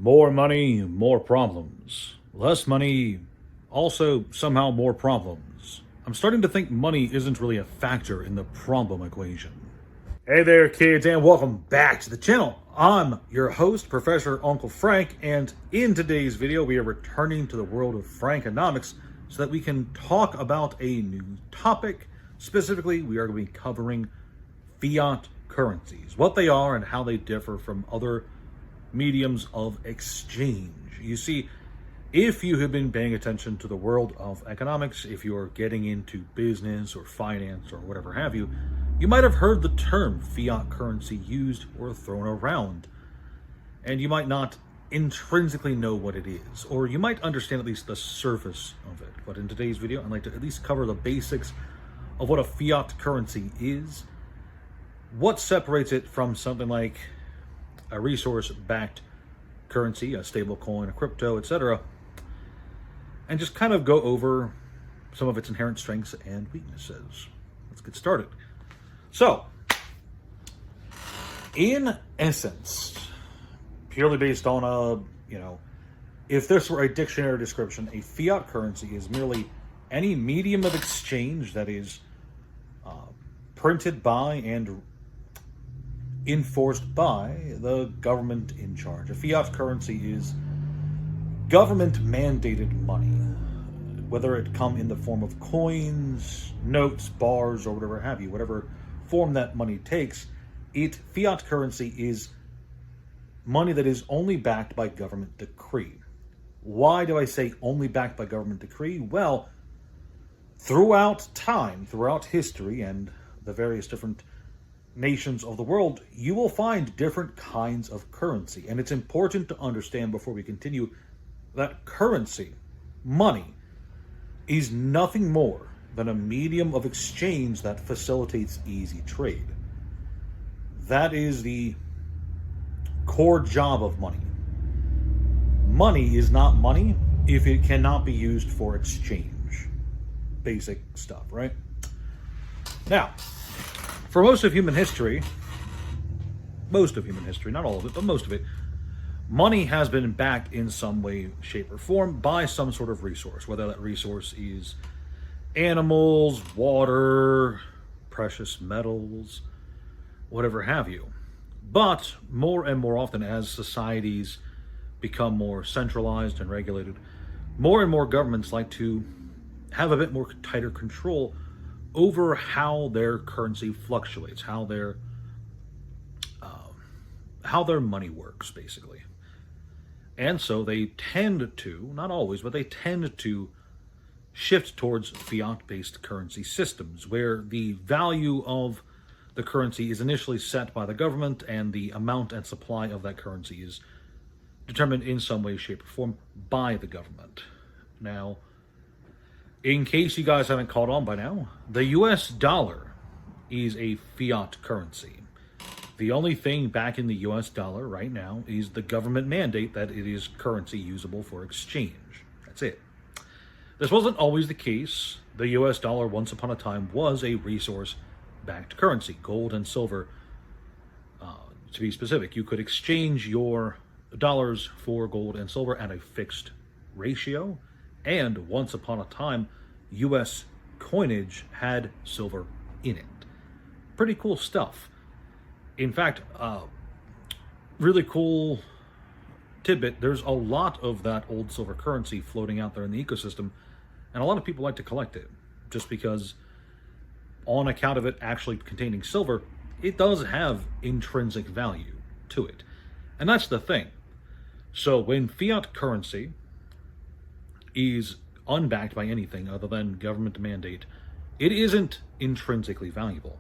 More money, more problems. Less money, also somehow more problems. I'm starting to think money isn't really a factor in the problem equation. Hey there, kids, and welcome back to the channel. I'm your host, Professor Uncle Frank, and in today's video, we are returning to the world of Frankonomics so that we can talk about a new topic. Specifically, we are going to be covering fiat currencies, what they are and how they differ from other mediums of exchange. You see, if you have been paying attention to the world of economics, if you're getting into business or finance or whatever have you, you might have heard the term fiat currency used or thrown around, and you might not intrinsically know what it is, or you might understand at least the surface of it. But in today's video, I'd like to at least cover the basics of what a fiat currency is, what separates it from something like a resource-backed currency, a stable coin, a crypto, etc., and just kind of go over some of its inherent strengths and weaknesses. Let's get started. So, in essence, purely based on if this were a dictionary description, a fiat currency is merely any medium of exchange that is printed by and enforced by the government in charge. A fiat currency is government-mandated money, whether it come in the form of coins, notes, bars, or whatever have you, whatever form that money takes. Fiat currency is money that is only backed by government decree. Why do I say only backed by government decree? Well, throughout time, throughout history, and the various different nations of the world, you will find different kinds of currency. And it's important to understand before we continue that currency, money, is nothing more than a medium of exchange that facilitates easy trade. That is the core job of money. Money is not money if it cannot be used for exchange. Basic stuff, right? Now, for most of human history, not all of it, but most of it, money has been backed in some way, shape, or form by some sort of resource, whether that resource is animals, water, precious metals, whatever have you. But more and more often, as societies become more centralized and regulated, more and more governments like to have a bit more tighter control over how their currency fluctuates, how their money works, basically. And so they tend to, not always, but they tend to shift towards fiat-based currency systems, where the value of the currency is initially set by the government, and the amount and supply of that currency is determined in some way, shape, or form by the government. Now, in case you guys haven't caught on by now, the US dollar is a fiat currency. The only thing back in the US dollar right now is the government mandate that it is currency usable for exchange. That's it. This wasn't always the case. The US dollar, once upon a time, was a resource-backed currency, gold and silver, to be specific. You could exchange your dollars for gold and silver at a fixed ratio, and once upon a time, US coinage had silver in it. Pretty cool stuff. In fact, really cool tidbit, there's a lot of that old silver currency floating out there in the ecosystem, and a lot of people like to collect it, just because on account of it actually containing silver, it does have intrinsic value to it. And that's the thing. So when fiat currency is unbacked by anything other than government mandate, it isn't intrinsically valuable.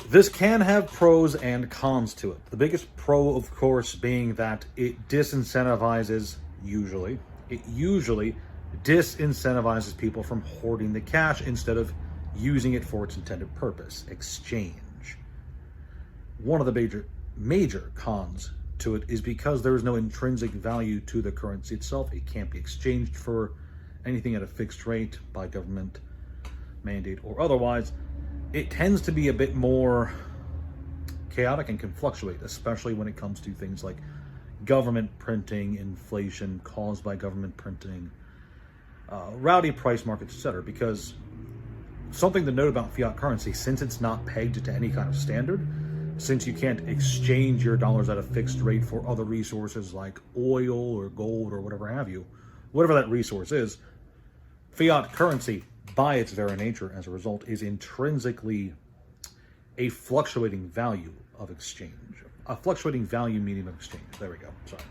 This can have pros and cons to it. The biggest pro, of course, being that it disincentivizes, usually disincentivizes people from hoarding the cash instead of using it for its intended purpose, exchange. One of the major cons to it is because there is no intrinsic value to the currency itself. It can't be exchanged for anything at a fixed rate by government mandate or otherwise. It tends to be a bit more chaotic and can fluctuate, especially when it comes to things like government printing, inflation caused by government printing, rowdy price markets, etc. Because something to note about fiat currency, since it's not pegged to any kind of standard, since you can't exchange your dollars at a fixed rate for other resources like oil or gold or whatever have you, whatever that resource is, fiat currency, by its very nature, as a result, is intrinsically a fluctuating value of exchange. A fluctuating value medium of exchange. There we go. Sorry.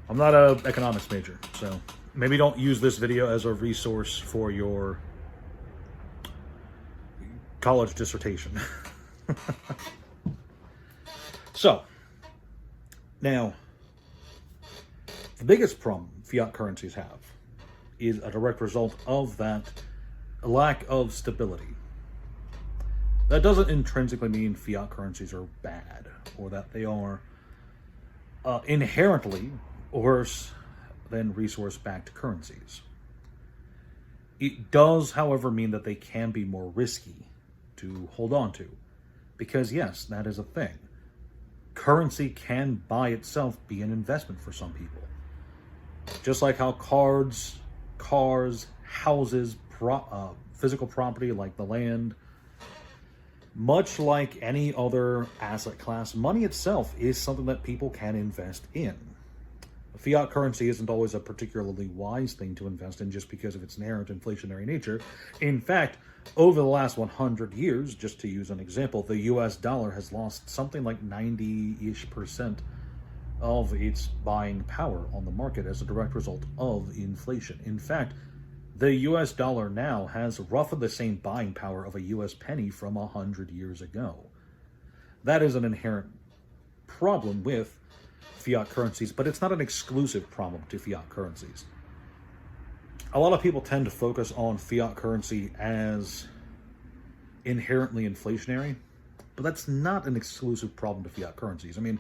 I'm not an economics major, so maybe don't use this video as a resource for your college dissertation. So, now, the biggest problem fiat currencies have is a direct result of that lack of stability. That doesn't intrinsically mean fiat currencies are bad or that they are inherently worse than resource-backed currencies. It does, however, mean that they can be more risky to hold on to. Because yes, that is a thing. Currency can by itself be an investment for some people. Just like how cars, houses, physical property like the land, much like any other asset class, money itself is something that people can invest in. Fiat currency isn't always a particularly wise thing to invest in just because of its inherent inflationary nature. In fact, over the last 100 years, just to use an example, the US dollar has lost something like 90-ish% of its buying power on the market as a direct result of inflation. In fact, the US dollar now has roughly the same buying power of a US penny from 100 years ago. That is an inherent problem with fiat currencies, but it's not an exclusive problem to fiat currencies. A lot of people tend to focus on fiat currency as inherently inflationary, but that's not an exclusive problem to fiat currencies. I mean,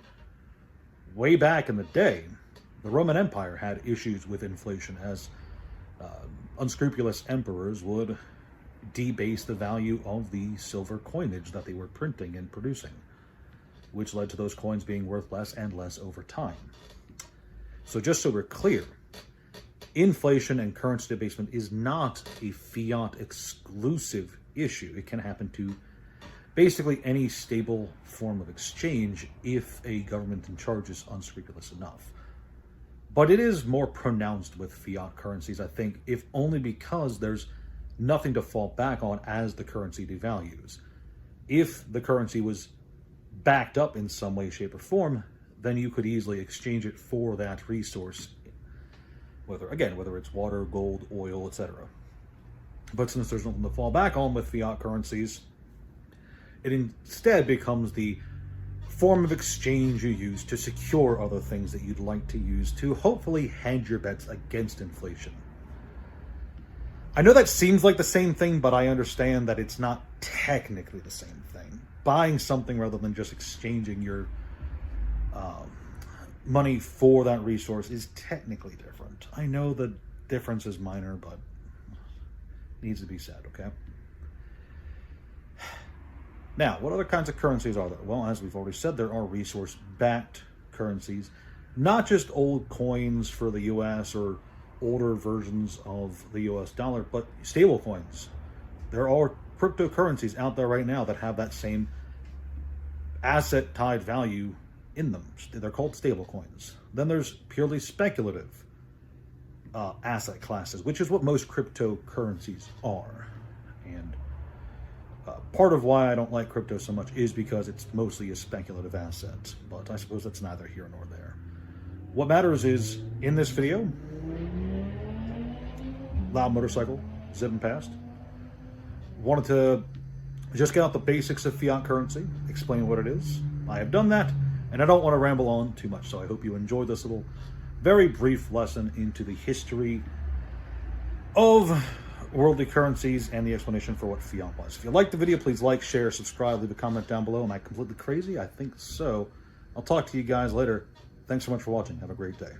way back in the day, the Roman Empire had issues with inflation as unscrupulous emperors would debase the value of the silver coinage that they were printing and producing, which led to those coins being worth less and less over time. So just so we're clear, inflation and currency debasement is not a fiat exclusive issue. It can happen to basically any stable form of exchange if a government in charge is unscrupulous enough. But it is more pronounced with fiat currencies, I think, if only because there's nothing to fall back on as the currency devalues. If the currency was backed up in some way, shape, or form, then you could easily exchange it for that resource, whether it's water, gold, oil, etc. But since there's nothing to fall back on with fiat currencies, it instead becomes the form of exchange you use to secure other things that you'd like to use to hopefully hedge your bets against inflation. I know that seems like the same thing, but I understand that it's not technically the same thing. Buying something rather than just exchanging your money for that resource is technically different. I know the difference is minor, but it needs to be said, okay? Now, what other kinds of currencies are there? Well, as we've already said, there are resource-backed currencies, not just old coins for the U.S. or older versions of the U.S. dollar, but stable coins. There are cryptocurrencies out there right now that have that same asset-tied value in them. They're called stable coins. Then there's purely speculative asset classes, which is what most cryptocurrencies are. And part of why I don't like crypto so much is because it's mostly a speculative asset, but I suppose that's neither here nor there. What matters is, in this video, loud motorcycle, zipping past, wanted to just get out the basics of fiat currency, explain what it is. I have done that, and I don't want to ramble on too much, so I hope you enjoyed this little, very brief lesson into the history of worldly currencies and the explanation for what fiat was. If you liked the video, please like, share, subscribe, leave a comment down below. Am I completely crazy? I think so. I'll talk to you guys later. Thanks so much for watching. Have a great day.